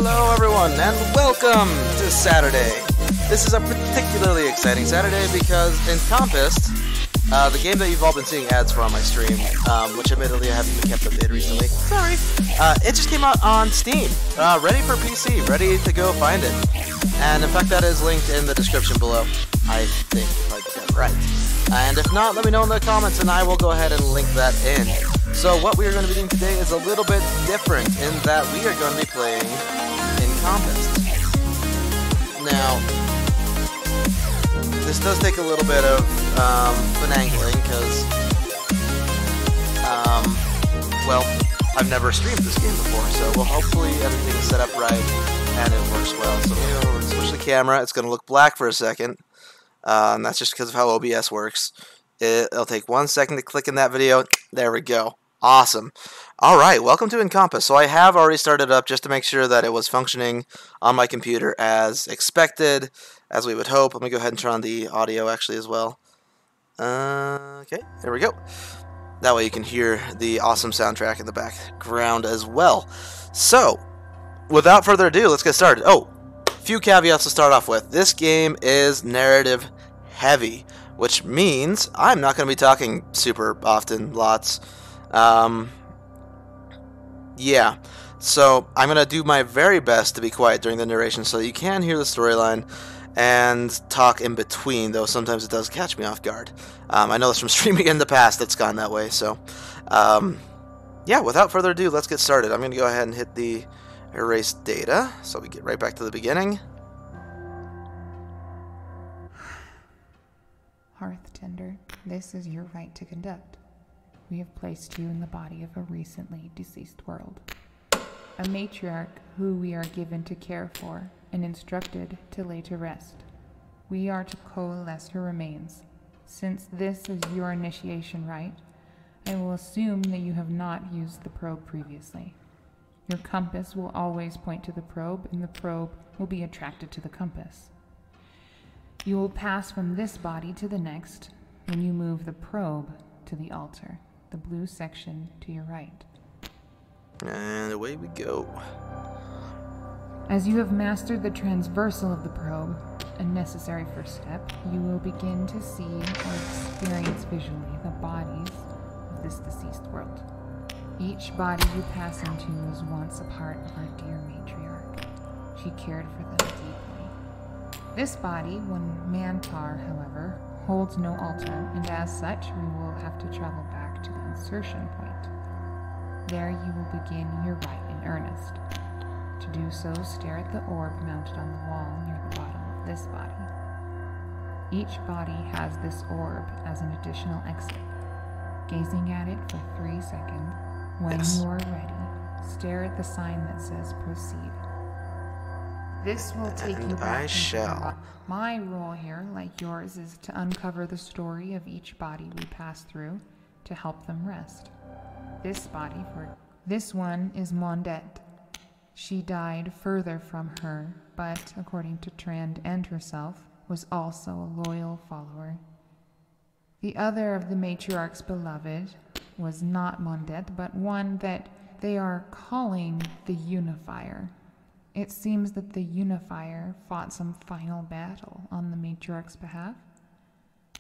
Hello everyone, and welcome to Saturday. This is a particularly exciting Saturday because Encompassed, the game that you've all been seeing ads for on my stream, which admittedly I haven't been kept updated recently, sorry, it just came out on Steam, ready for PC, ready to go find it. And in fact that is linked in the description below, I think, if I get it right. And if not, let me know in the comments and I will go ahead and link that in. So what we are going to be doing today is a little bit different in that we are going to be playing Encompassed. Now, this does take a little bit of finagling because, well, I've never streamed this game before, so well, hopefully everything is set up right and it works well. So maybe we'll switch the camera. It's going to look black for a second, and that's just because of how OBS works. It'll take 1 second to click in that video. There we go. Awesome. Alright, welcome to Encompassed. So I have already started up just to make sure that it was functioning on my computer as expected, as we would hope. Let me go ahead and turn on the audio actually as well. Okay, there we go. That way you can hear the awesome soundtrack in the background as well. So, without further ado, let's get started. Oh, a few caveats to start off with. This game is narrative heavy, which means I'm not going to be talking super often, lots. Yeah, so I'm going to do my very best to be quiet during the narration so you can hear the storyline and talk in between, though sometimes it does catch me off guard. I know this from streaming in the past, it's gone that way, so yeah, without further ado, let's get started. I'm going to go ahead and hit the erase data so we get right back to the beginning. Hearth Tender, this is your right to conduct. We have placed you in the body of a recently deceased world. A matriarch who we are given to care for and instructed to lay to rest. We are to coalesce her remains. Since this is your initiation rite, I will assume that you have not used the probe previously. Your compass will always point to the probe, and the probe will be attracted to the compass. You will pass from this body to the next when you move the probe to the altar, the blue section to your right. And away we go. As you have mastered the transversal of the probe, a necessary first step, you will begin to see or experience visually the bodies of this deceased world. Each body you pass into was once a part of our dear matriarch. She cared for them deeply. This body, one Mantar, however, holds no altar, and as such, we will have to travel back to the insertion point. There you will begin your rite in earnest. To do so, stare at the orb mounted on the wall near the bottom of this body. Each body has this orb as an additional exit. Gazing at it for 3 seconds, when you are ready, stare at the sign that says proceed. This will take you back into my role here, like yours, is to uncover the story of each body we pass through to help them rest. This one is Mondette. She died further from her, but according to Trand and herself, was also a loyal follower. The other of the matriarch's beloved was not Mondette, but one that they are calling the Unifier. It seems that the Unifier fought some final battle on the matriarch's behalf,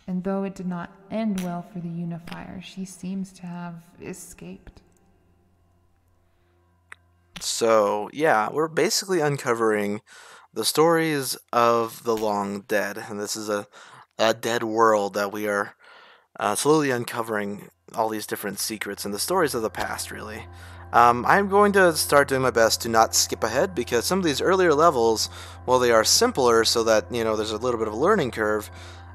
and though it did not end well for the Unifier, she seems to have escaped. So, yeah, we're basically uncovering the stories of the long dead, and this is a dead world that we are slowly uncovering all these different secrets and the stories of the past, really. I'm going to start doing my best to not skip ahead, because some of these earlier levels, while they are simpler so that, you know, there's a little bit of a learning curve,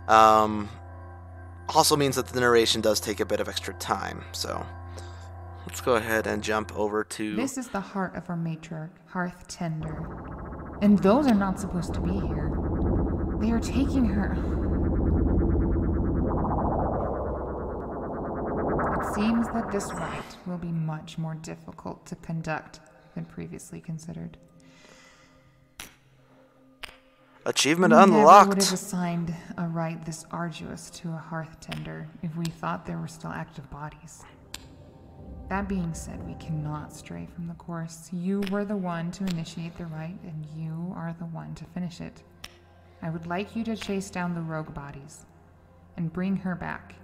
also means that the narration does take a bit of extra time, so let's go ahead and jump over to... This is the heart of our matriarch, Hearth Tender. And those are not supposed to be here. They are taking her... It seems that this rite will be much more difficult to conduct than previously considered. Achievement We unlocked. never would have assigned a rite this arduous to a Hearth Tender if we thought there were still active bodies. That being said, we cannot stray from the course. You were the one to initiate the rite, and you are the one to finish it. I would like you to chase down the rogue bodies and bring her back.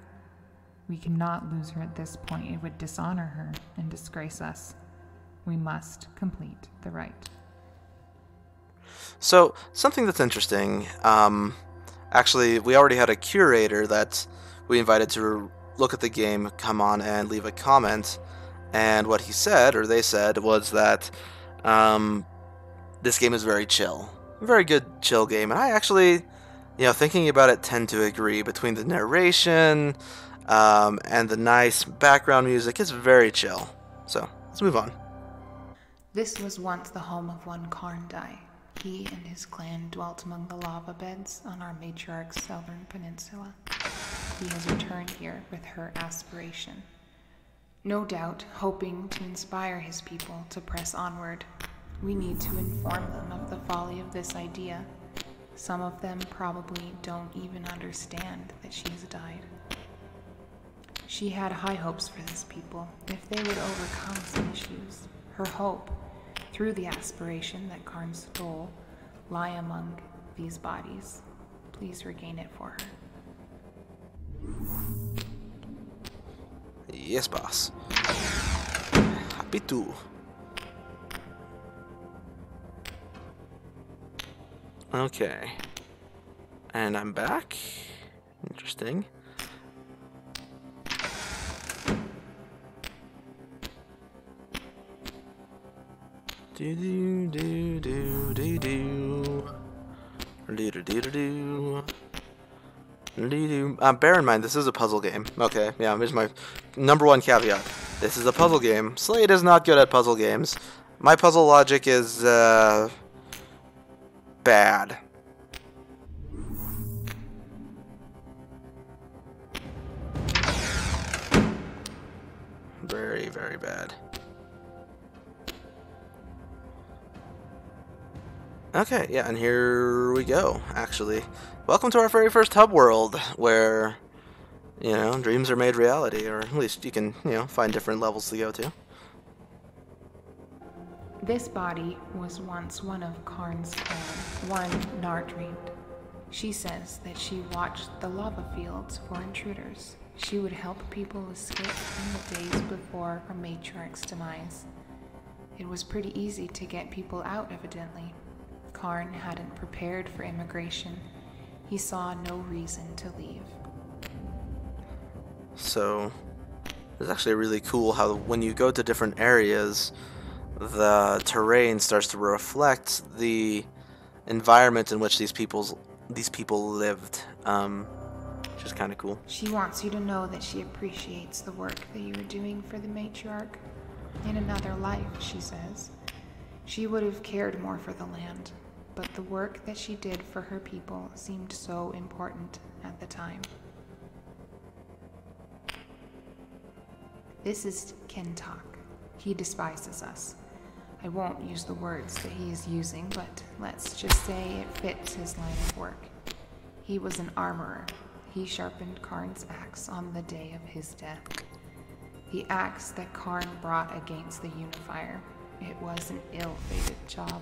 We cannot lose her at this point. It would dishonor her and disgrace us. We must complete the rite. So, something that's interesting, actually, we already had a curator that we invited to look at the game, come on and leave a comment, and what he said, or they said, was that this game is very chill. Very good chill game, and I actually, thinking about it, tend to agree. Between the narration and the nice background music, it's very chill. So, let's move on. This was once the home of one Karndai. He and his clan dwelt among the lava beds on our matriarch's southern peninsula. He has returned here with her aspiration. No doubt, hoping to inspire his people to press onward. We need to inform them of the folly of this idea. Some of them probably don't even understand that she has died. She had high hopes for this people, if they would overcome some issues. Her hope, through the aspiration that Karn stole, lie among these bodies. Please regain it for her. Yes, boss. Happy to. Okay. And I'm back. Interesting. Do do do do do do. Do do do do do. Bear in mind, this is a puzzle game. Okay, yeah, here's my #1 caveat. This is a puzzle game. Slade is not good at puzzle games. My puzzle logic is, bad. Very, very bad. Okay, yeah, and here we go, actually. Welcome to our very first hub world, where, dreams are made reality, or at least you can, find different levels to go to. This body was once one of Karn's clan, one Nardreed. She says that she watched the lava fields for intruders. She would help people escape in the days before her matriarch's demise. It was pretty easy to get people out, evidently. Karn hadn't prepared for immigration. He saw no reason to leave. So, it's actually really cool how when you go to different areas, the terrain starts to reflect the environment in which these people lived, which is kind of cool. She wants you to know that she appreciates the work that you are doing for the matriarch. In another life, she says, she would have cared more for the land, but the work that she did for her people seemed so important at the time. This is Kentok. He despises us. I won't use the words that he is using, but let's just say it fits his line of work. He was an armorer. He sharpened Karn's axe on the day of his death. The axe that Karn brought against the Unifier. It was an ill-fated job.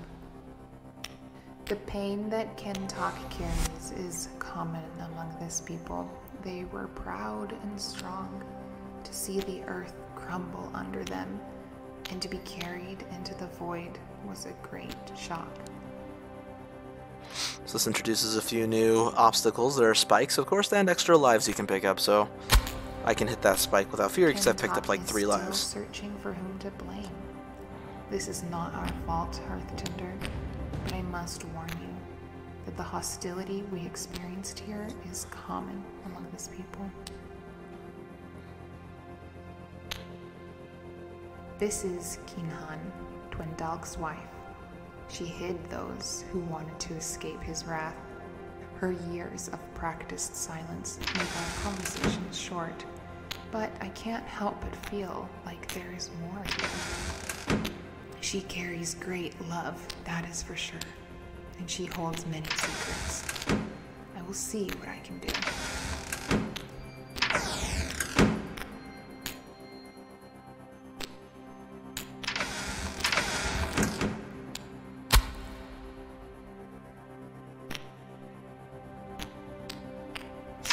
The pain that Kentok carries is common among this people. They were proud and strong. To see the earth crumble under them and to be carried into the void was a great shock. So this introduces a few new obstacles. There are spikes, of course, and extra lives you can pick up, so I can hit that spike without fear because I've picked up like 3 lives. Searching for whom to blame. This is not our fault, Hearthtinder, but I must warn you that the hostility we experienced here is common among this people. This is Kinhan, Twendalk's wife. She hid those who wanted to escape his wrath. Her years of practiced silence make our conversations short, but I can't help but feel like there is more here. She carries great love, that is for sure, and she holds many secrets. I will see what I can do.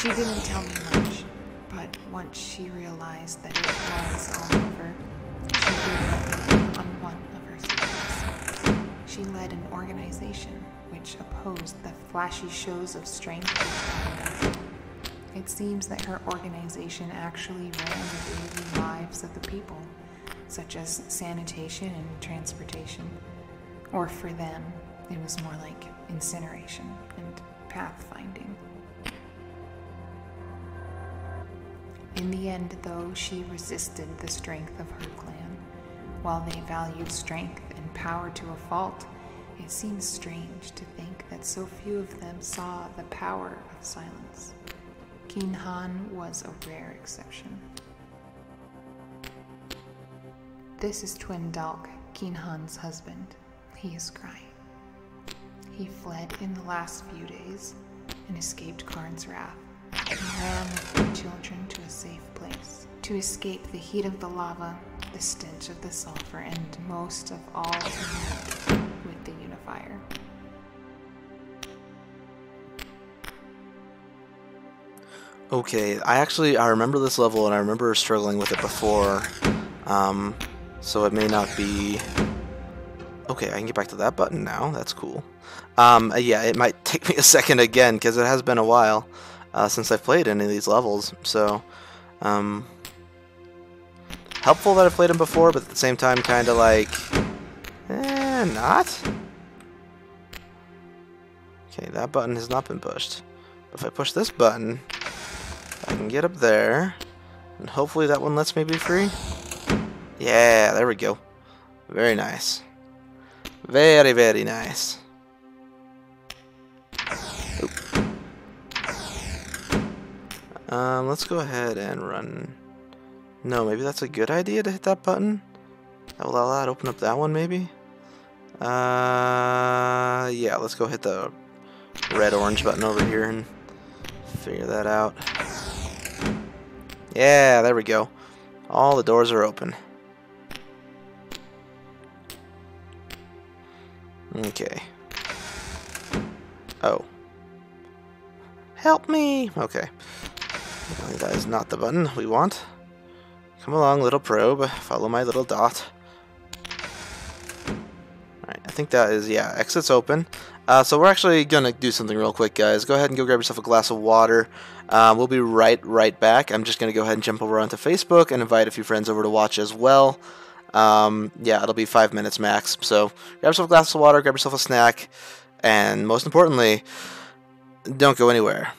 She didn't tell me much, but once she realized that it was all over, she gave up on one of her secrets. She led an organization which opposed the flashy shows of strength and conduct. It seems that her organization actually ran the daily lives of the people, such as sanitation and transportation. Or for them, it was more like incineration and pathfinding. In the end, though, she resisted the strength of her clan. While they valued strength and power to a fault, it seems strange to think that so few of them saw the power of silence. Keen Han was a rare exception. This is Twin Dalk, Keen Han's husband. He is crying. He fled in the last few days and escaped Karn's wrath. He ran with the children to a safe place to escape the heat of the lava, the stench of the sulfur, and most of all, to meet with the Unifier. Okay, I remember this level and I remember struggling with it before, so it may not be... Okay, I can get back to that button now, that's cool. Yeah, it might take me a second again, because it has been a while since I've played any of these levels, so... helpful that I've played them before, but at the same time kind of like... not? Okay, that button has not been pushed. But if I push this button... I can get up there, and hopefully that one lets me be free. Yeah, there we go. Very nice. Very, very nice. Oop. Let's go ahead and run. No, maybe that's a good idea to hit that button. That will allow that to open up that one, maybe. Yeah, let's go hit the red-orange button over here and figure that out. Yeah, there we go. All the doors are open. Okay. Oh. Help me! Okay. That is not the button we want. Come along, little probe. Follow my little dot. Alright, I think that is, yeah, exit's open. So we're actually going to do something real quick, guys. Go ahead and go grab yourself a glass of water. We'll be right back. I'm just going to go ahead and jump over onto Facebook and invite a few friends over to watch as well. Yeah, it'll be 5 minutes max. So grab yourself a glass of water, grab yourself a snack, and most importantly, don't go anywhere.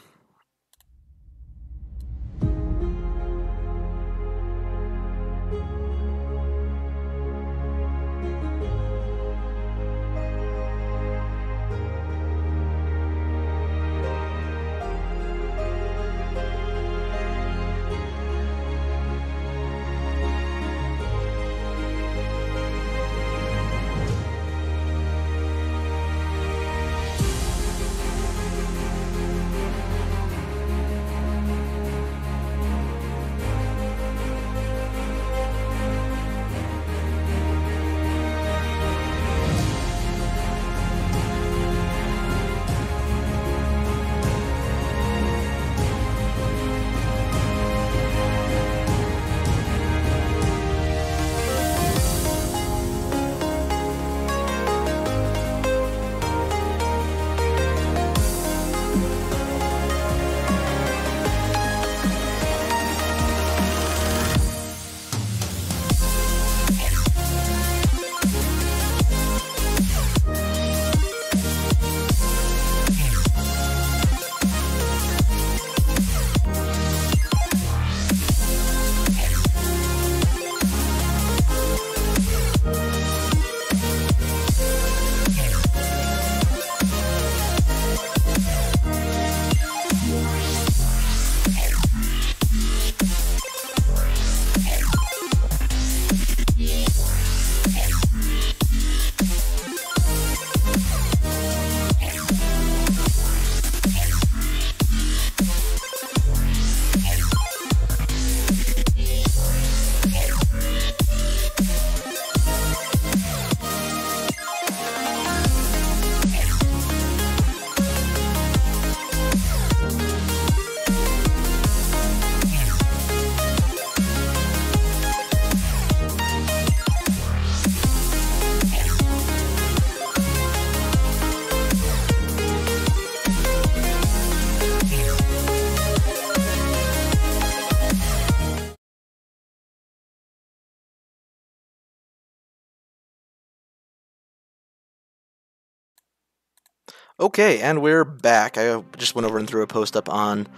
Okay, and we're back. I just went over and threw a post up on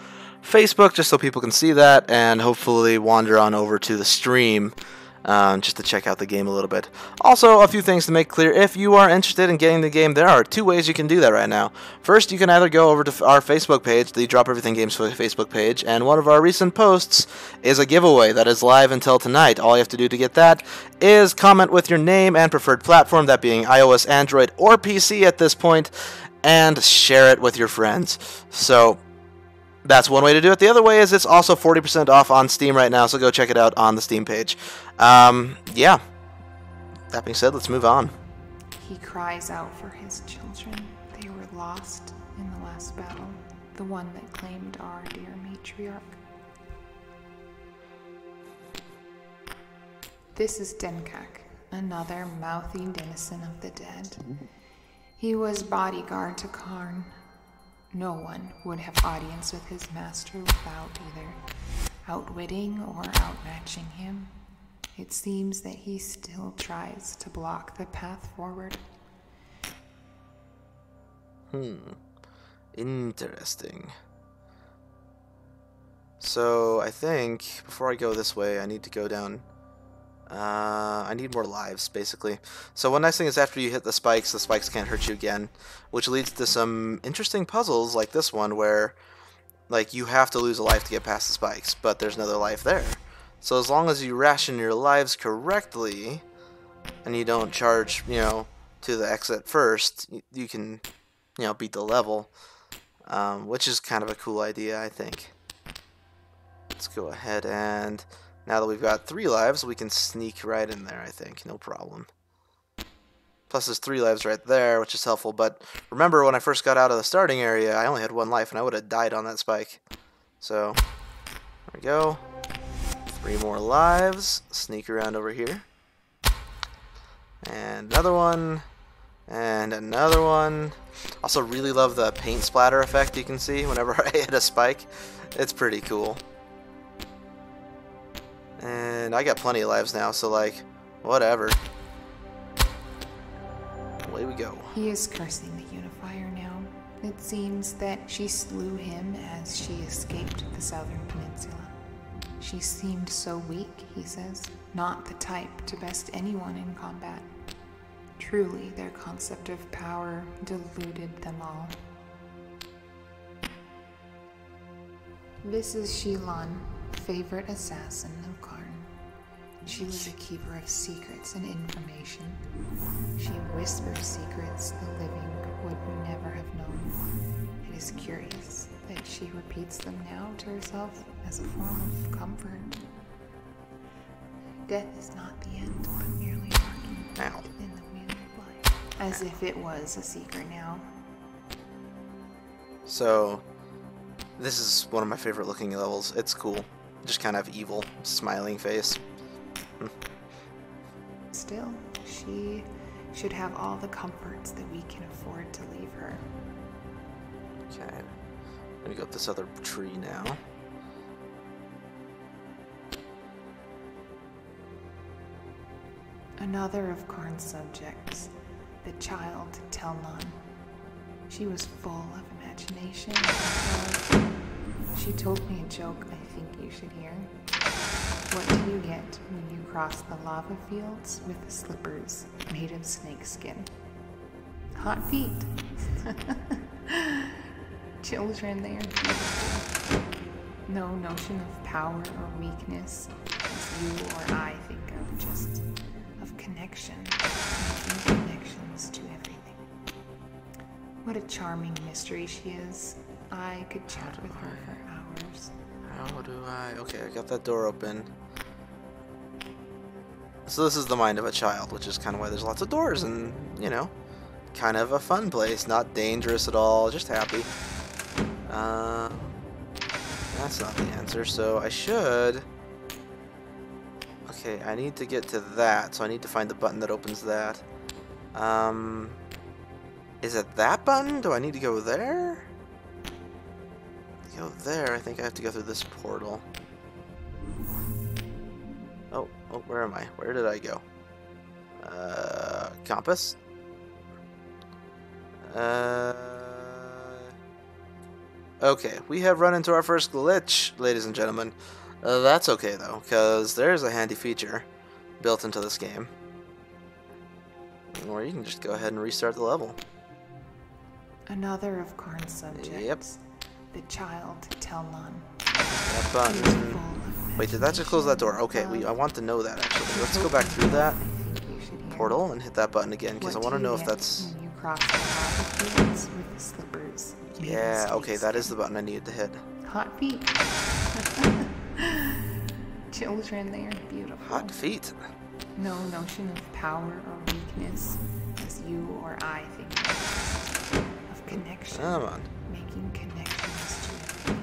Facebook just so people can see that and hopefully wander on over to the stream just to check out the game a little bit. Also, a few things to make clear. If you are interested in getting the game, there are two ways you can do that right now. First, you can either go over to our Facebook page, the Drop Everything Games Facebook page, and one of our recent posts is a giveaway that is live until tonight. All you have to do to get that is comment with your name and preferred platform, that being iOS, Android, or PC at this point, and share it with your friends. So that's one way to do it. The other way is it's also 40% off on Steam right now, so go check it out on the Steam page. Yeah. That being said, let's move on. He cries out for his children. They were lost in the last battle, the one that claimed our dear matriarch. This is Denkak, another mouthy denizen of the dead. He was bodyguard to Karn. No one would have audience with his master without either outwitting or outmatching him. It seems that he still tries to block the path forward. Interesting. So, I think, before I go this way, I need to go down... I need more lives, basically. So one nice thing is after you hit the spikes can't hurt you again, which leads to some interesting puzzles like this one where, like, you have to lose a life to get past the spikes, but there's another life there. So as long as you ration your lives correctly, and you don't charge, to the exit first, you can, beat the level, which is kind of a cool idea, I think. Let's go ahead and... Now that we've got 3 lives, we can sneak right in there, I think. No problem. Plus there's 3 lives right there, which is helpful. But remember, when I first got out of the starting area, I only had 1 life, and I would have died on that spike. So, there we go. 3 more lives. Sneak around over here. And another one. And another one. Also really love the paint splatter effect you can see whenever I hit a spike. It's pretty cool. And I got plenty of lives now, so, like, whatever. Away we go. He is cursing the Unifier now. It seems that she slew him as she escaped the southern peninsula. She seemed so weak, he says, not the type to best anyone in combat. Truly, their concept of power deluded them all. This is Shilan, favorite assassin of Karn. She was a keeper of secrets and information. She whispers secrets the living would never have known. It is curious that she repeats them now to herself as a form of comfort. Death is not the end, but merely marking in the wheel of life. As if it was a secret now. So, this is one of my favorite looking levels. It's cool. Just kind of evil, smiling face. Still, she should have all the comforts that we can afford to leave her. Okay, I'm gonna go up this other tree now. Another of Karn's subjects, the child Telnon. She was full of imagination and love. She told me a joke I think you should hear. What do you get when you cross the lava fields with slippers made of snakeskin? Hot feet. Children, they are beautiful. No notion of power or weakness, as you or I think of, just of connection, making connections to everything. What a charming mystery she is. I could chat with her for hours. How do I... Okay, I got that door open. So this is the mind of a child, which is kind of why there's lots of doors and, kind of a fun place. Not dangerous at all, just happy. That's not the answer, so I should... Okay, I need to get to that, so I need to find the button that opens that. Is it that button? Do I need to go there? Go there, I think I have to go through this portal. Oh, where am I? Where did I go? Compass? Okay, we have run into our first glitch, ladies and gentlemen. That's okay, though, because there's a handy feature built into this game. Or you can just go ahead and restart the level. Another of Karn's subjects. Yep. The child tell none. That button. Wait, did that just close that door? Okay, I want to know that, actually. Let's go back through that portal and hit that button again, because I want to know if that's... When you cross the fields with the slippers. Yeah, okay, that is the button I needed to hit. Hot feet. Children, they are beautiful. Hot feet. No notion of power or weakness as you or I think of connection. Come on. Making connections to it.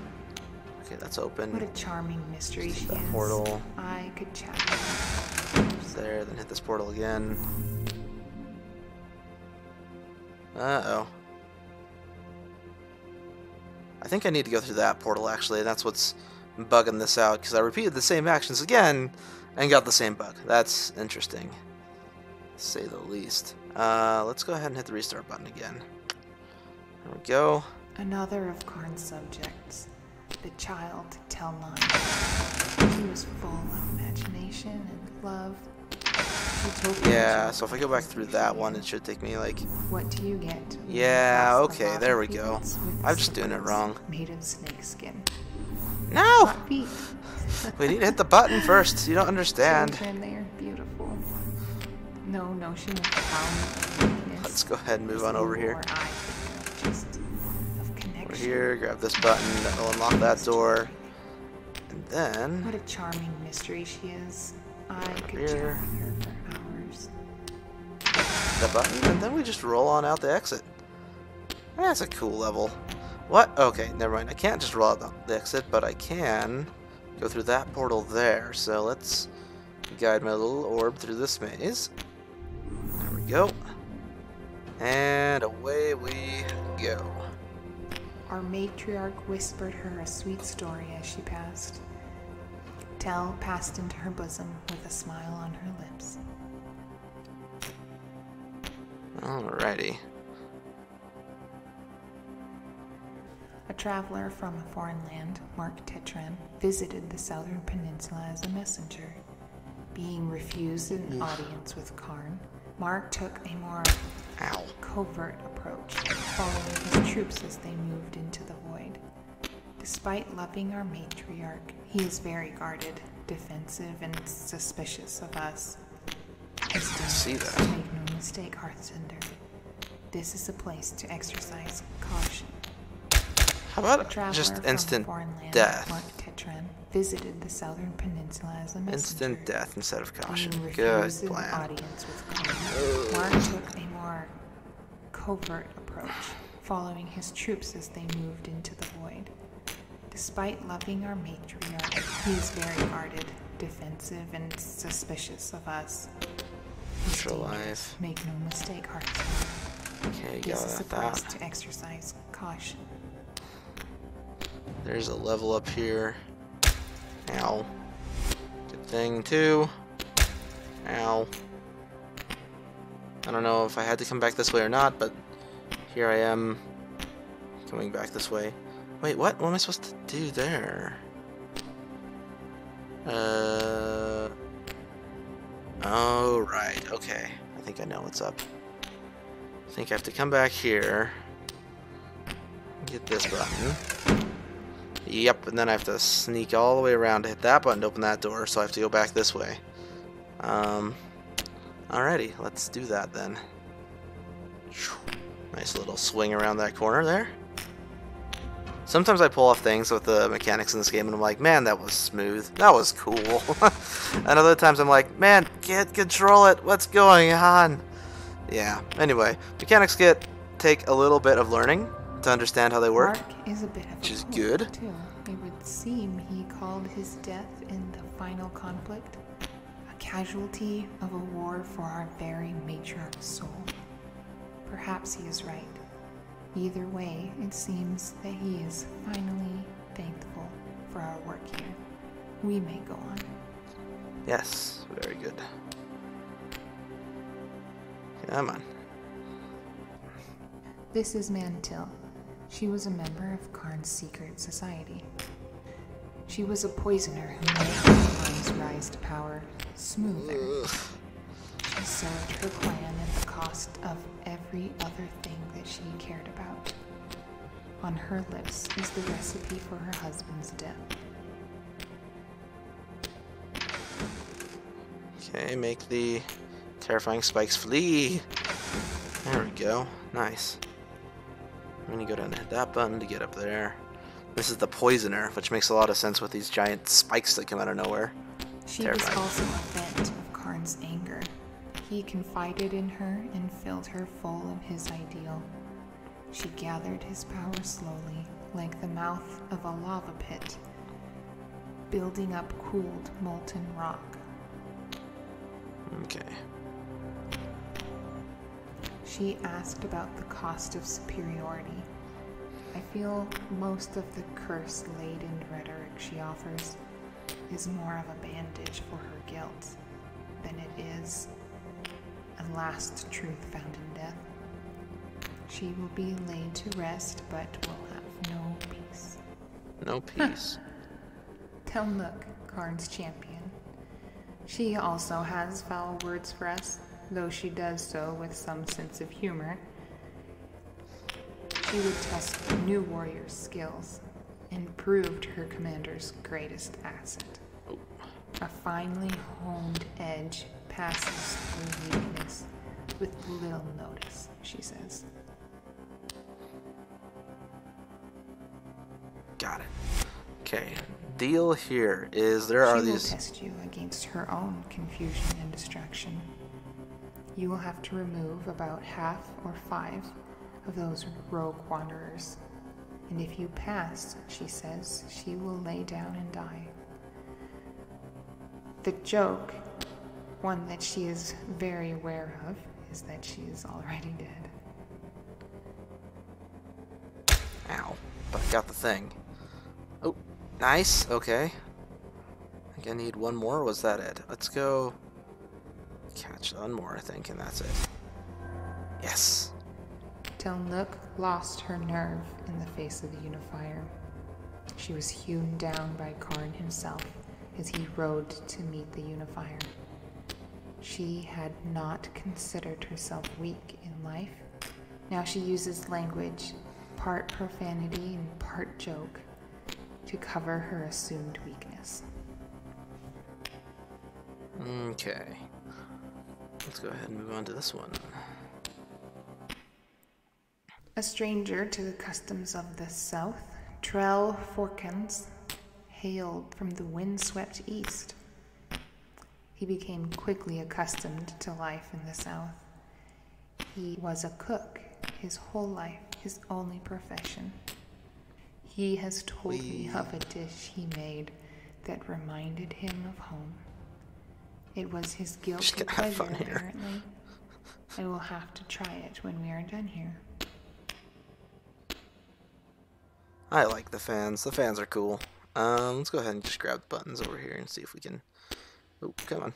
Okay, that's open. What a charming mystery she is. Portal. I could chat with her. There, then hit this portal again. Uh-oh. I think I need to go through that portal, actually. That's what's bugging this out, because I repeated the same actions again and got the same bug. That's interesting, to say the least. Let's go ahead and hit the restart button again. There we go. Another of Karn's subjects. The child tell none. He was full of imagination and love. Yeah, so if I go back through that one, it should take me like... What do you get? Yeah, okay, there we go. I'm just doing it wrong. Made of snakeskin. No! We need to hit the button first. You don't understand. Children, they are beautiful. No notion of power or weakness. Let's go ahead and move on over here. Over here, grab this button. That'll unlock that door. And then... What a charming mystery she is. I could here. chat with her for hours. That button, and then we just roll on out the exit. That's a cool level. What? Okay, never mind. I can't just roll out the exit, but I can go through that portal there. So let's guide my little orb through this maze. There we go. And away we go. Our matriarch whispered her a sweet story as she passed. Tell passed into her bosom with a smile on her lips. Alrighty. A traveler from a foreign land, Mark Tetran, visited the southern peninsula as a messenger. Being refused an audience with Karn, Mark took a more covert approach, following his troops as they moved into the void. Despite loving our matriarch, he is very guarded, defensive, and suspicious of us. See that. Make no mistake, Hearthsender. This is a place to exercise caution. How about just instant death? Mark Tetran visited the southern peninsula as a messenger. Instant death instead of caution. Good plan. Audience with Mark took a more covert approach, following his troops as they moved into the void. Despite loving our matriarch, he is very guarded, defensive, and suspicious of us. Life. Make no mistake, Hearthstone. Okay, This is a got place that. to exercise caution. There's a level up here. Ow. Good thing, too. Ow. I don't know if I had to come back this way or not, but here I am coming back this way. Wait, what? What am I supposed to do there? Oh, right. Okay. I think I know what's up. I think I have to come back here. Get this button. Yep, and then I have to sneak all the way around to hit that button to open that door, so I have to go back this way. Alrighty, let's do that then. Nice little swing around that corner there. Sometimes I pull off things with the mechanics in this game and I'm like, man, that was smooth. That was cool. And other times I'm like, man, can't control it. What's going on? Yeah, anyway, mechanics take a little bit of learning to understand how they work. Mark is a bit of which is fool, good. Too. It would seem he called his death in the final conflict a casualty of a war for our very matriarch's soul. Perhaps he is right. Either way, it seems that he is finally thankful for our work here. We may go on. Yes, very good. Come on. This is Mantil. She was a member of Karn's secret society. She was a poisoner who made Karn's rise to power smoother. She served her clan at the cost of every other thing that she cared about. On her lips is the recipe for her husband's death. Okay, make the terrifying spikes flee. There we go. Nice. I'm gonna go down and hit that button to get up there. This is the poisoner, which makes a lot of sense with these giant spikes that come out of nowhere. She was also a vent of Karn's anger. He confided in her and filled her full of his ideal. She gathered his power slowly, like the mouth of a lava pit, building up cooled, molten rock. Okay. She asked about the cost of superiority. I feel most of the curse-laden rhetoric she offers is more of a bandage for her guilt than it is a last truth found in death. She will be laid to rest, but will have no peace. No peace. Tell Nook, Karn's champion. She also has foul words for us, though she does so with some sense of humor. She would test new warriors' skills and proved her commander's greatest asset. A finely honed edge passes through weakness with little notice, she says. Got it. Okay. Deal here is there are these. She will test you against her own confusion and distraction. You will have to remove about 1/2 or 5 of those rogue wanderers. And if you pass, she says, she will lay down and die. The joke, one that she is very aware of, is that she is already dead. Ow. But I got the thing. Oh, nice. Okay. I think I need one more, or was that it? Let's go catch one more, I think, and that's it. Yes. Till Nook lost her nerve in the face of the Unifier. She was hewn down by Karn himself as he rode to meet the Unifier. She had not considered herself weak in life. Now she uses language, part profanity and part joke, to cover her assumed weakness. Okay. Let's go ahead and move on to this one. A stranger to the customs of the South, Trell Forkins hailed from the windswept East. He became quickly accustomed to life in the South. He was a cook his whole life, his only profession. He has told me of a dish he made that reminded him of home. It was his guilty pleasure, apparently. I will have to try it when we are done here. I like the fans. The fans are cool. Let's go ahead and just grab the buttons over here and see if we can... Oh, come on.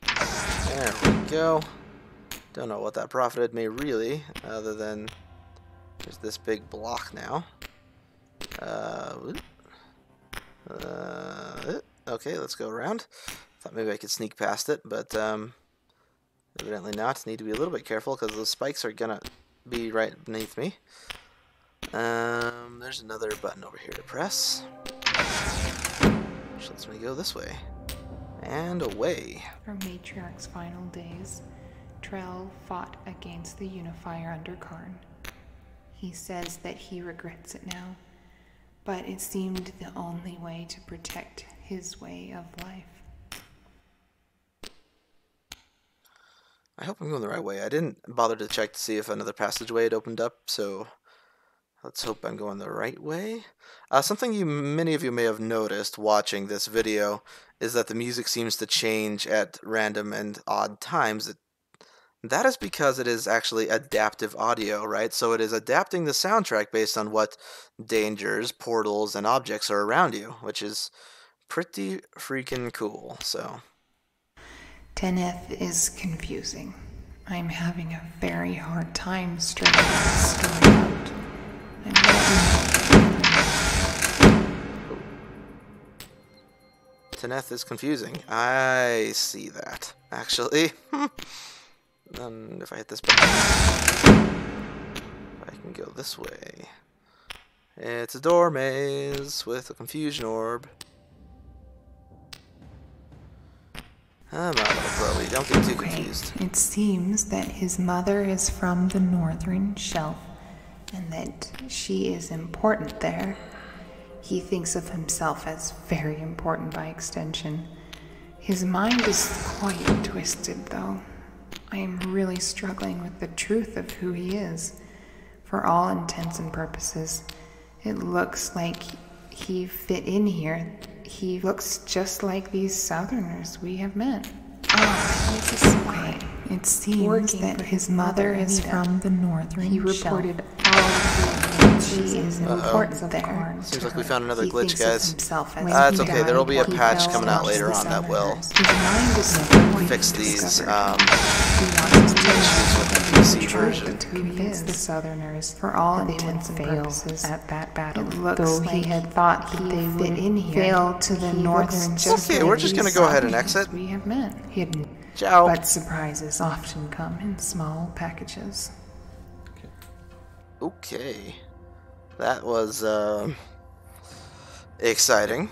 There we go. Don't know what that profited me, really, other than there's this big block now. Okay, let's go around. Thought maybe I could sneak past it, but evidently not. Need to be a little bit careful because those spikes are gonna be right beneath me. There's another button over here to press, which lets me go this way. And away. From Matriarch's final days, Trell fought against the Unifier under Karn. He says that he regrets it now, but it seemed the only way to protect his way of life. I hope I'm going the right way. I didn't bother to check to see if another passageway had opened up, so let's hope I'm going the right way. Something many of you may have noticed watching this video is that the music seems to change at random and odd times. That is because it is actually adaptive audio, right? So it is adapting the soundtrack based on what dangers, portals, and objects are around you, which is pretty freaking cool, so... Teneth is confusing. I'm having a very hard time straightening this story out. Teneth is confusing. I see that, actually. And if I hit this button, I can go this way. It's a door maze with a confusion orb. I'm not little Chloe, don't get too confused. It seems that his mother is from the northern shelf, and that she is important there. He thinks of himself as very important by extension. His mind is quite twisted, though. I am really struggling with the truth of who he is. For all intents and purposes, it looks like he fit in here. He looks just like these Southerners we have met. He's a spy. It seems that his mother is from the northern He shelf. reported all of the She is important there. Seems like we found another He glitch, thinks of guys. himself as It's okay, there will be a he patch fell coming out into later the on that will His mind is fix these issues with the PC version. Convince the Southerners for all intents and purposes at that battle. It looks Though like he had thought that they fit would in here. fail to the He northern looks just Okay, like we're just gonna these go ahead and Southerners exit. we have met. Hidden. Ciao. But surprises often come in small packages. Okay. That was, exciting.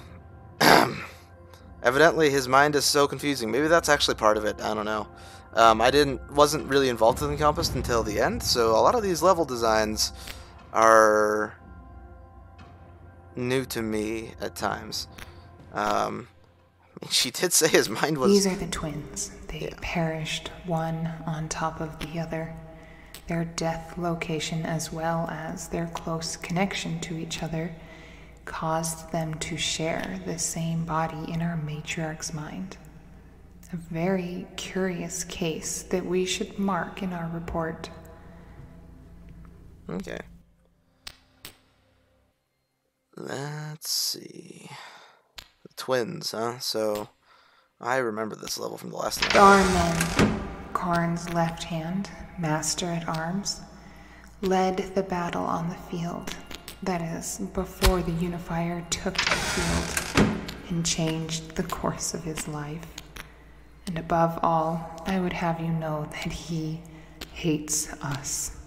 Evidently, his mind is so confusing. Maybe that's actually part of it. I don't know. I wasn't really involved in Encompassed until the end, so a lot of these level designs are new to me at times. She did say his mind was... These are the twins. They perished one on top of the other. Their death location, as well as their close connection to each other, caused them to share the same body in our matriarch's mind. A very curious case that we should mark in our report. Okay. Let's see. The twins, huh? So, I remember this level from the last time. Darman, Karn's left hand, master at arms, led the battle on the field. That is, before the Unifier took the field and changed the course of his life. And above all, I would have you know that he hates us.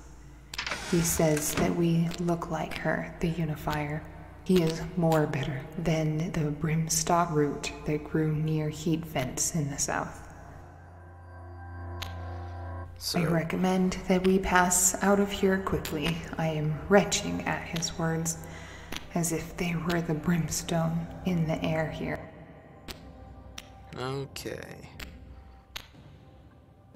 He says that we look like her, the Unifier. He is more bitter than the brimstock root that grew near heat vents in the south. So, I recommend that we pass out of here quickly. I am retching at his words, as if they were the brimstone in the air here. okay.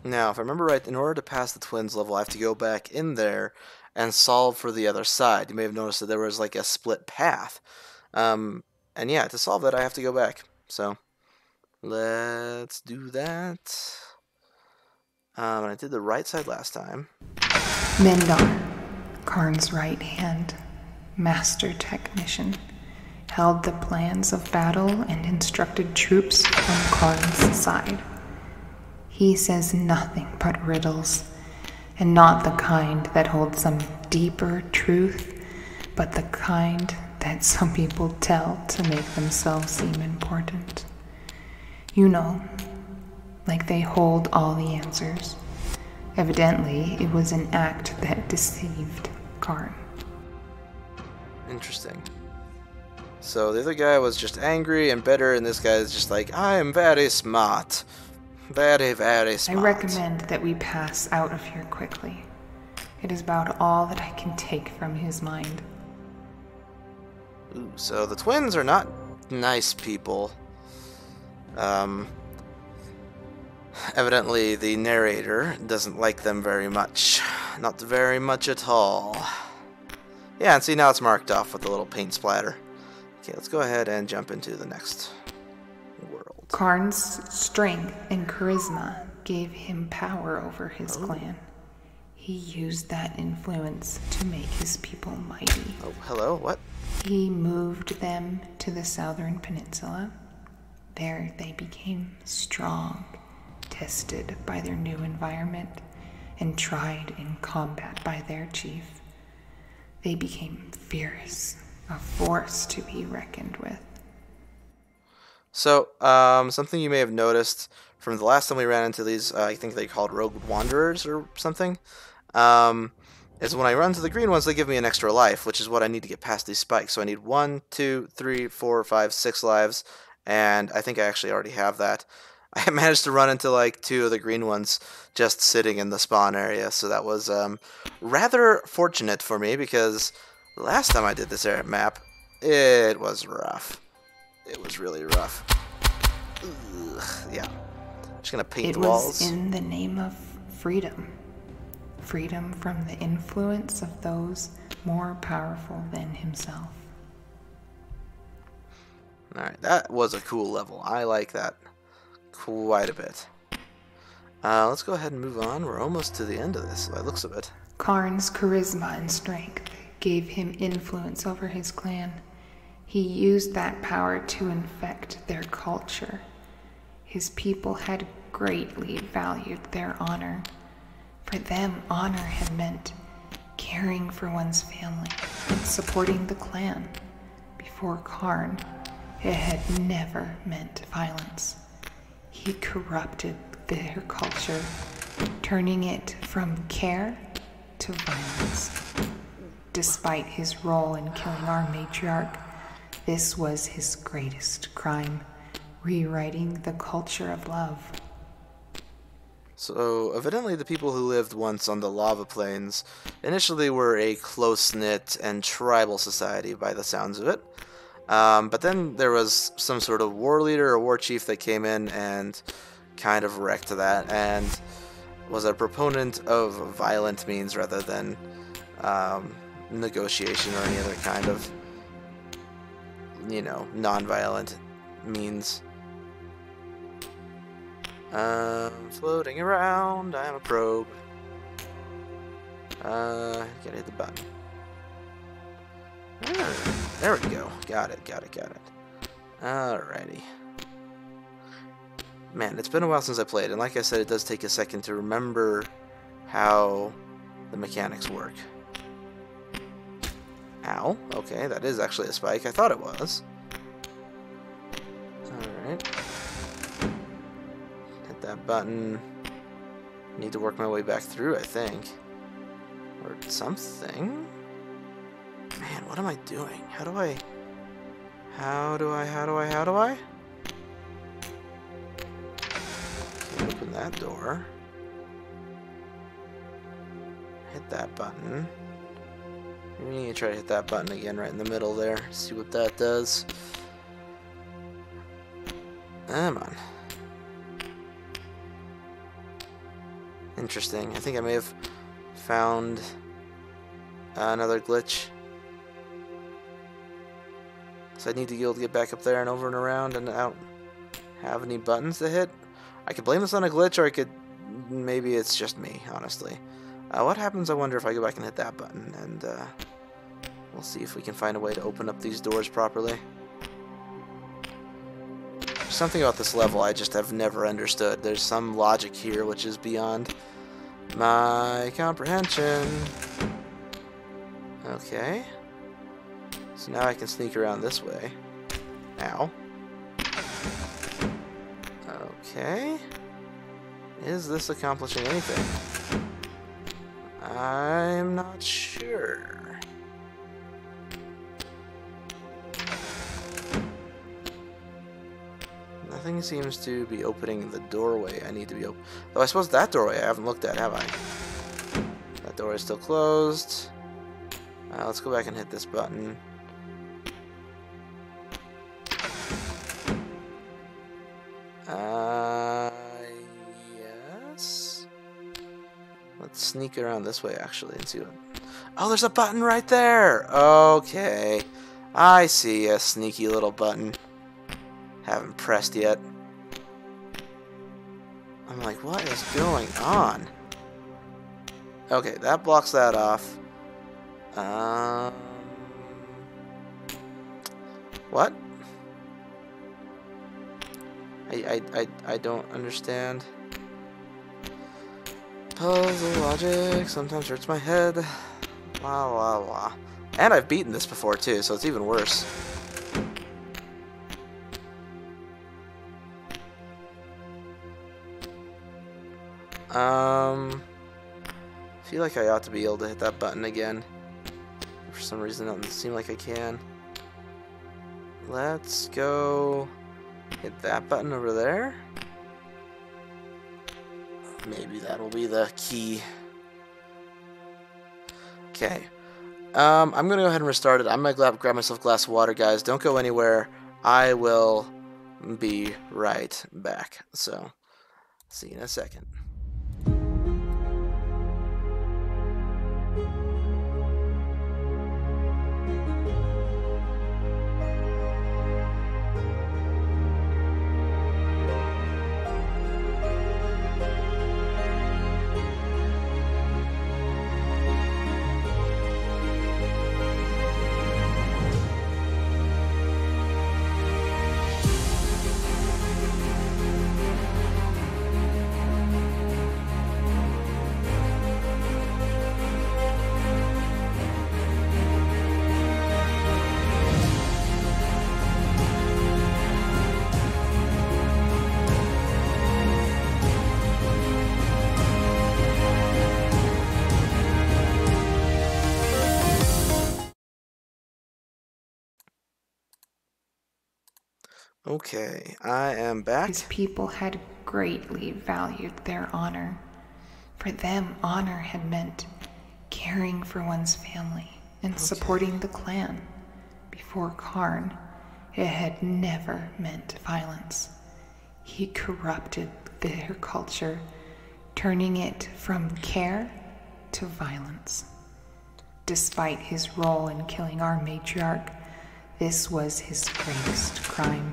Now, if I remember right, in order to pass the twins level, I have to go back in there and solve for the other side. You may have noticed that there was like a split path. And yeah, to solve that, I have to go back. So, let's do that. I did the right side last time. Mendar, Karn's right hand, master technician, held the plans of battle and instructed troops on Karn's side. He says nothing but riddles, and not the kind that hold some deeper truth, but the kind that some people tell to make themselves seem important. You know, like they hold all the answers. Evidently, it was an act that deceived Karn. Interesting. So the other guy was just angry and bitter, and this guy is just like, I am very smart. Very, very smart. I recommend that we pass out of here quickly. It is about all that I can take from his mind. Ooh, so the twins are not nice people. Evidently the narrator doesn't like them very much. Not very much at all. Yeah, and see, now it's marked off with a little paint splatter. Okay, let's go ahead and jump into the next world. Karn's strength and charisma gave him power over his clan. He used that influence to make his people mighty. Oh, hello, what? He moved them to the southern peninsula. There they became strong, tested by their new environment, and tried in combat by their chief. They became fierce, a force to be reckoned with. So, something you may have noticed from the last time we ran into these, I think they called rogue wanderers or something, is when I run to the green ones, they give me an extra life, which is what I need to get past these spikes. So I need 1, 2, 3, 4, 5, 6 lives, and I think I actually already have that. I managed to run into like 2 of the green ones just sitting in the spawn area, so that was rather fortunate for me because last time I did this map, it was rough. It was really rough. Ugh, yeah. Just gonna paint the walls. It was in the name of freedom. Freedom from the influence of those more powerful than himself. Alright, that was a cool level. I like that quite a bit. Let's go ahead and move on. We're almost to the end of this, by the looks of it. Karn's charisma and strength gave him influence over his clan. He used that power to infect their culture. His people had greatly valued their honor. For them, honor had meant caring for one's family and supporting the clan. Before Karn, it had never meant violence. He corrupted their culture, turning it from care to violence. Despite his role in killing our matriarch, this was his greatest crime, rewriting the culture of love. So, evidently the people who lived once on the lava plains initially were a close-knit and tribal society by the sounds of it. But then there was some sort of war leader or war chief that came in and kind of wrecked that and was a proponent of violent means rather than negotiation or any other kind of, non-violent means. Floating around, I am a probe. Gotta hit the button. There we go. Got it. Alrighty. Man, it's been a while since I played, and like I said, it does take a second to remember how the mechanics work. Ow. Okay, that is actually a spike. I thought it was. Alright. Hit that button. Need to work my way back through, I think. Or something. Man, what am I doing? How do I... Okay, open that door. Hit that button. We need to try to hit that button again right in the middle there. See what that does. Come on. Interesting. I think I may have found another glitch. So I need to be able to get back up there and over and around, and I don't have any buttons to hit. I could blame this on a glitch, or I could... maybe it's just me, honestly. What happens, I wonder, if I go back and hit that button, and we'll see if we can find a way to open up these doors properly. There's something about this level I just have never understood. There's some logic here which is beyond my comprehension. Okay. So now I can sneak around this way. Ow. Okay. Is this accomplishing anything? I'm not sure. Nothing seems to be opening the doorway I need to be open. Though I suppose that doorway I haven't looked at, have I? That door is still closed. Let's go back and hit this button. Yes. Let's sneak around this way, actually, and see what... Oh, there's a button right there! Okay. I see a sneaky little button. Haven't pressed yet. I'm like, what is going on? Okay, that blocks that off. What? I don't understand. Puzzle logic sometimes hurts my head. La la la. And I've beaten this before too, so it's even worse. I feel like I ought to be able to hit that button again. For some reason, it doesn't seem like I can. Let's go hit that button over there. Maybe that'll be the key. Okay. I'm gonna go ahead and restart it. I'm gonna grab myself a glass of water, guys. Don't go anywhere. I will be right back. So, see you in a second. Okay, I am back. His people had greatly valued their honor. For them, honor had meant caring for one's family and supporting the clan. Before Karn, it had never meant violence. He corrupted their culture, turning it from care to violence. Despite his role in killing our matriarch, this was his greatest crime,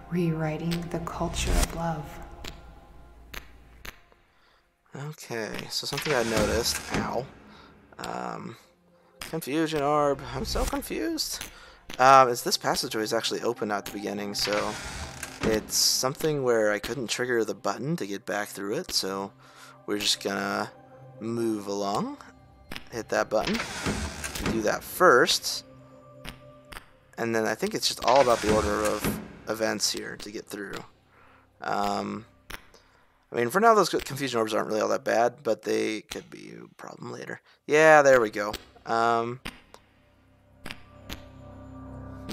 rewriting the culture of love. Okay, so something I noticed. Ow. Confusion orb. I'm so confused. Is this passageway is actually open at the beginning, so it's something where I couldn't trigger the button to get back through it, so we're just gonna move along. Hit that button. Do that first. And then I think it's just all about the order of events here to get through. I mean, for now, those confusion orbs aren't really all that bad, but they could be a problem later. Yeah, there we go.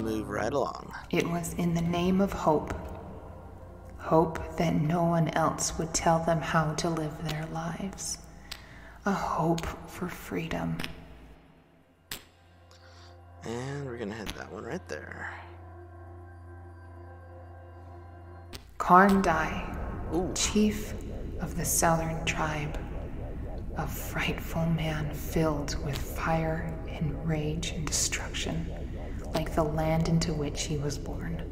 Move right along. It was in the name of hope. Hope that no one else would tell them how to live their lives. A hope for freedom. And we're gonna hit that one right there. Karn Dai, Ooh. chief of the southern tribe, a frightful man filled with fire and rage and destruction, like the land into which he was born.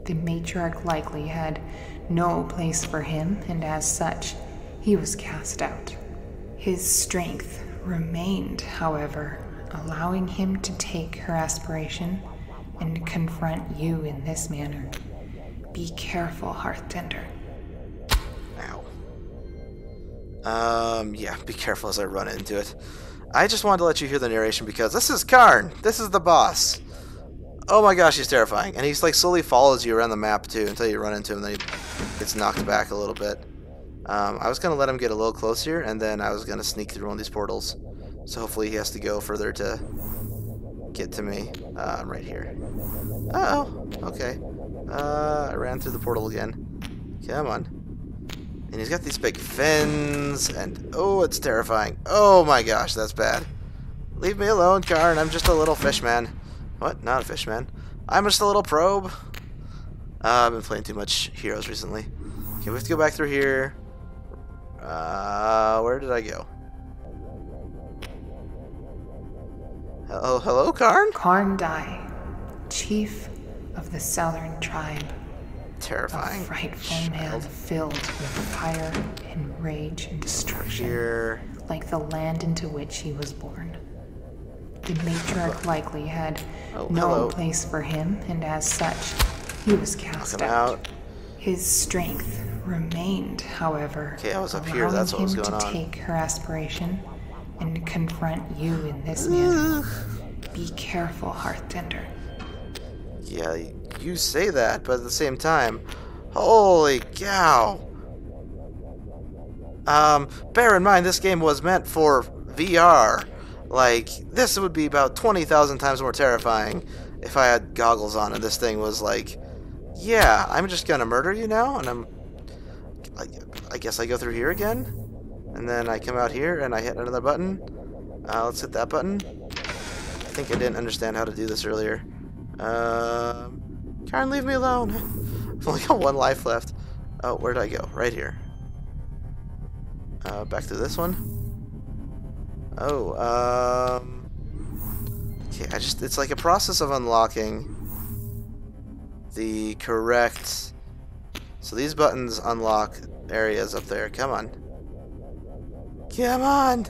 The matriarch likely had no place for him, and as such, he was cast out. His strength remained, however, allowing him to take her aspiration and confront you in this manner. Be careful, Hearthtender. Ow. Yeah, be careful as I run into it. I just wanted to let you hear the narration because this is Karn. This is the boss. Oh my gosh, he's terrifying. And he's like slowly follows you around the map too until you run into him, then he gets knocked back a little bit. I was going to let him get a little closer, and then I was going to sneak through one of these portals. So hopefully he has to go further to get to me. I'm right here. Uh-oh. Okay. I ran through the portal again. Come on. And he's got these big fins, and oh, it's terrifying. Oh my gosh, that's bad. Leave me alone, Karn. I'm just a little fish man. What? Not a fish man. I'm just a little probe. I've been playing too much Heroes recently. Okay, we have to go back through here. Where did I go? Hello, Karn? Karn Dai, chief of the southern tribe. Terrifying. A frightful man filled with fire and rage and destruction, Here. like the land into which he was born. The matriarch likely had no place for him, and as such, he was cast out. His strength remained, however, okay, I was up here. That's what was going on. to take her aspiration and confront you in this manner. Be careful, Hearthtender. Yeah, you say that, but at the same time, holy cow. Bear in mind, this game was meant for VR. Like, this would be about 20,000 times more terrifying if I had goggles on and this thing was like, yeah, I'm just gonna murder you now, and I guess I go through here again, and then I come out here and I hit another button. Let's hit that button. I think I didn't understand how to do this earlier. Karen, leave me alone. I've only got one life left. Oh, where did I go? Right here. Back to this one. Oh, okay, it's like a process of unlocking the correct... So these buttons unlock areas up there. Come on. Come on!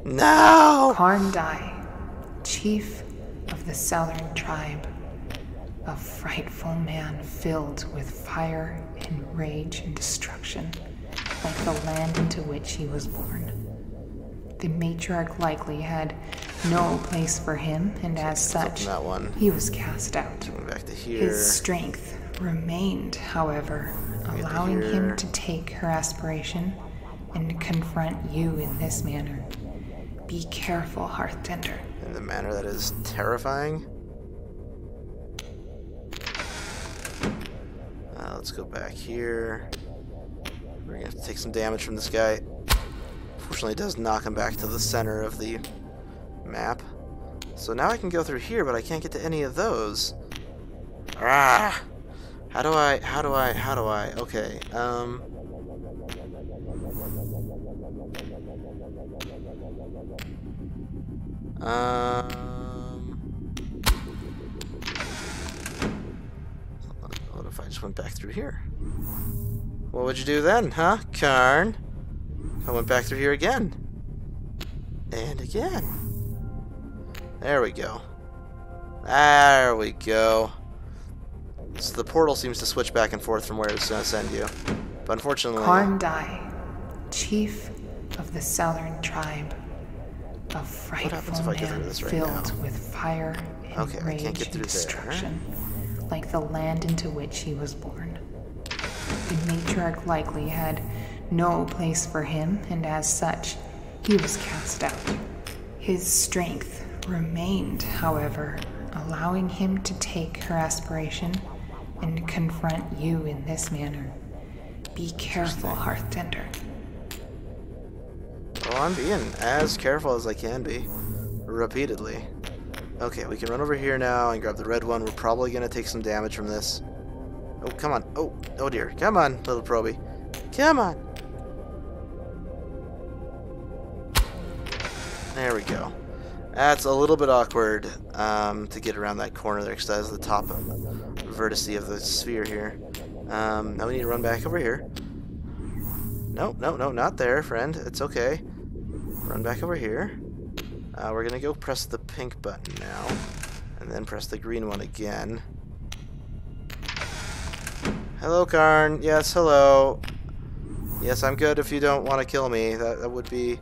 No! Karndai, chief of the Southern Tribe, a frightful man filled with fire and rage and destruction, like the land into which he was born. The matriarch likely had no place for him, and as such, he was cast out. Back to here. His strength remained, however, allowing him to take her aspiration and confront you in this manner. Be careful, Hearthtender. In the manner that is terrifying. Let's go back here. We're gonna have to take some damage from this guy. Fortunately, it does knock him back to the center of the map. So now I can go through here, but I can't get to any of those. Ah! How do I? Okay, what if I just went back through here? What would you do then, huh, Karn? I went back through here again. And again. There we go. There we go. So the portal seems to switch back and forth from where it's going to send you. But unfortunately... Karndai, chief of the Southern Tribe, a frightful man filled with fire and rage and destruction, like the land into which he was born. The matriarch likely had no place for him, and as such, he was cast out. His strength remained, however, allowing him to take her aspiration and confront you in this manner. Be careful, Hearthtender. Oh, I'm being as careful as I can be. Repeatedly. Okay, we can run over here now and grab the red one. We're probably going to take some damage from this. Oh, come on. Oh dear. Come on, little probie. Come on. There we go. That's a little bit awkward to get around that corner there, because that is the top vertice of the sphere here. Now we need to run back over here. No, not there, friend. It's okay. Run back over here. We're going to go press the pink button now, and then press the green one again. Hello, Karn. Yes, hello. Yes, I'm good if you don't want to kill me. That would be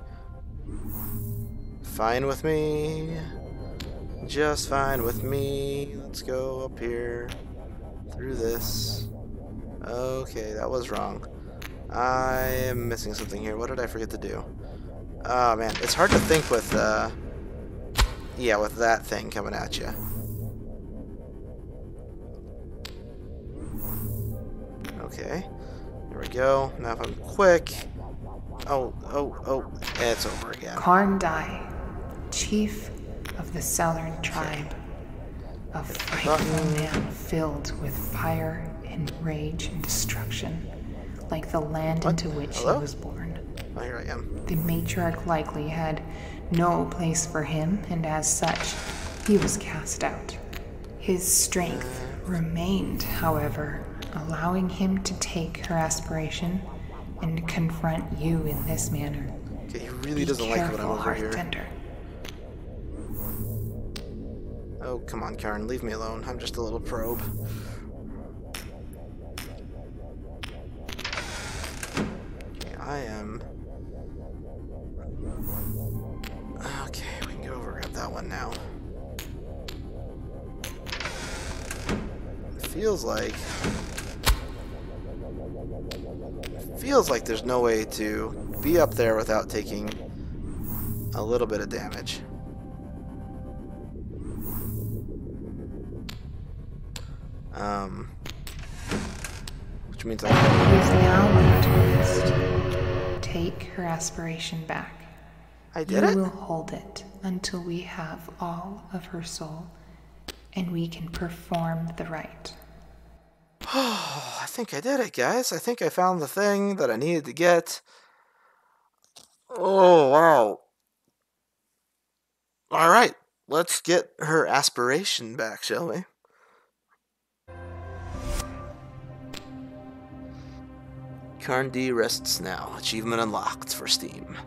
fine with me. Just fine with me. Let's go up here. Through this. Okay, that was wrong. I am missing something here. What did I forget to do? Oh, man. It's hard to think with, yeah, with that thing coming at you. Okay. There we go. Now if I'm quick... Oh. It's over again. Karndai, chief of the Southern Tribe, a frightful man filled with fire and rage and destruction, like the land into which he was born. Oh, here I am. The matriarch likely had no place for him, and as such, he was cast out. His strength remained, however, allowing him to take her aspiration and confront you in this manner. Okay, he really doesn't like what I'm over here. Hearthtender. Oh, come on, Karen, leave me alone. I'm just a little probe. Okay, I am that one now. Feels like there's no way to be up there without taking a little bit of damage. Which means It is now your turn. Take her aspiration back. I did it? You will hold it until we have all of her soul, and we can perform the rite. Oh, I think I did it, guys. I think I found the thing that I needed to get. Oh, wow. Alright, let's get her aspiration back, shall we? Carn-D rests now. Achievement unlocked for Steam.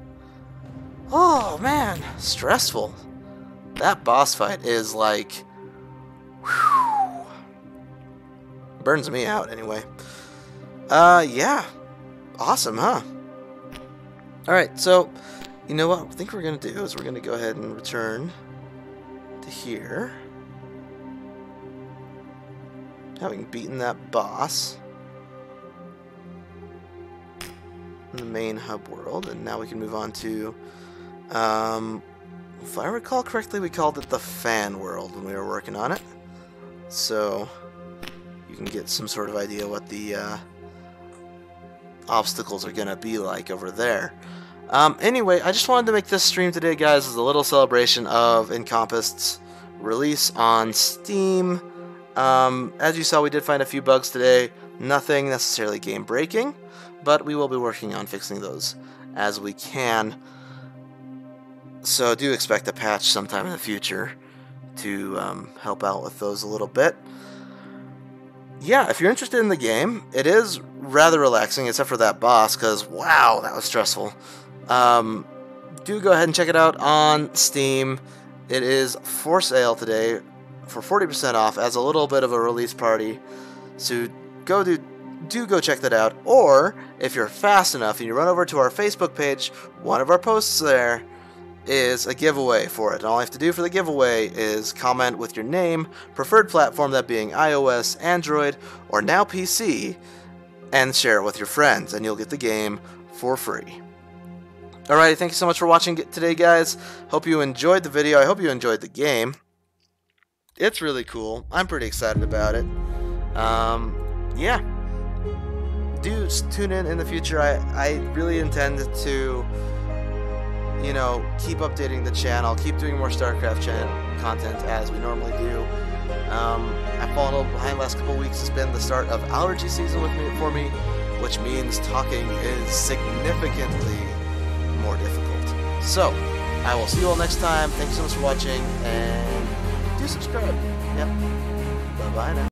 Oh, man. Stressful. That boss fight is like... whew. Burns me out, anyway. Yeah. Awesome, huh? Alright, so... you know what I think we're going to do is we're going to go ahead and return to here. Having beaten that boss in the main hub world, and now we can move on to, if I recall correctly, we called it the fan world when we were working on it. So you can get some sort of idea what the obstacles are going to be like over there. Anyway, I just wanted to make this stream today, guys, as a little celebration of Encompassed's release on Steam. As you saw, we did find a few bugs today. Nothing necessarily game-breaking, but we will be working on fixing those as we can. So do expect a patch sometime in the future to help out with those a little bit. Yeah, if you're interested in the game, it is rather relaxing, except for that boss, because, wow, that was stressful. Do go ahead and check it out on Steam. It is for sale today for 40% off as a little bit of a release party. So do go check that out. Or if you're fast enough and you run over to our Facebook page, one of our posts there is a giveaway for it. And all you have to do for the giveaway is comment with your name, preferred platform, that being iOS, Android, or now PC, and share it with your friends, and you'll get the game for free. Alright, thank you so much for watching today, guys. Hope you enjoyed the video. I hope you enjoyed the game. It's really cool. I'm pretty excited about it. Yeah. Do tune in the future. I really intend to, you know, keep updating the channel, keep doing more StarCraft content as we normally do. I've fallen a little behind the last couple weeks. It's been the start of allergy season for me, which means talking is significantly more difficult. So, I will see you all next time. Thank you so much for watching, and do subscribe. Yep. Bye-bye now.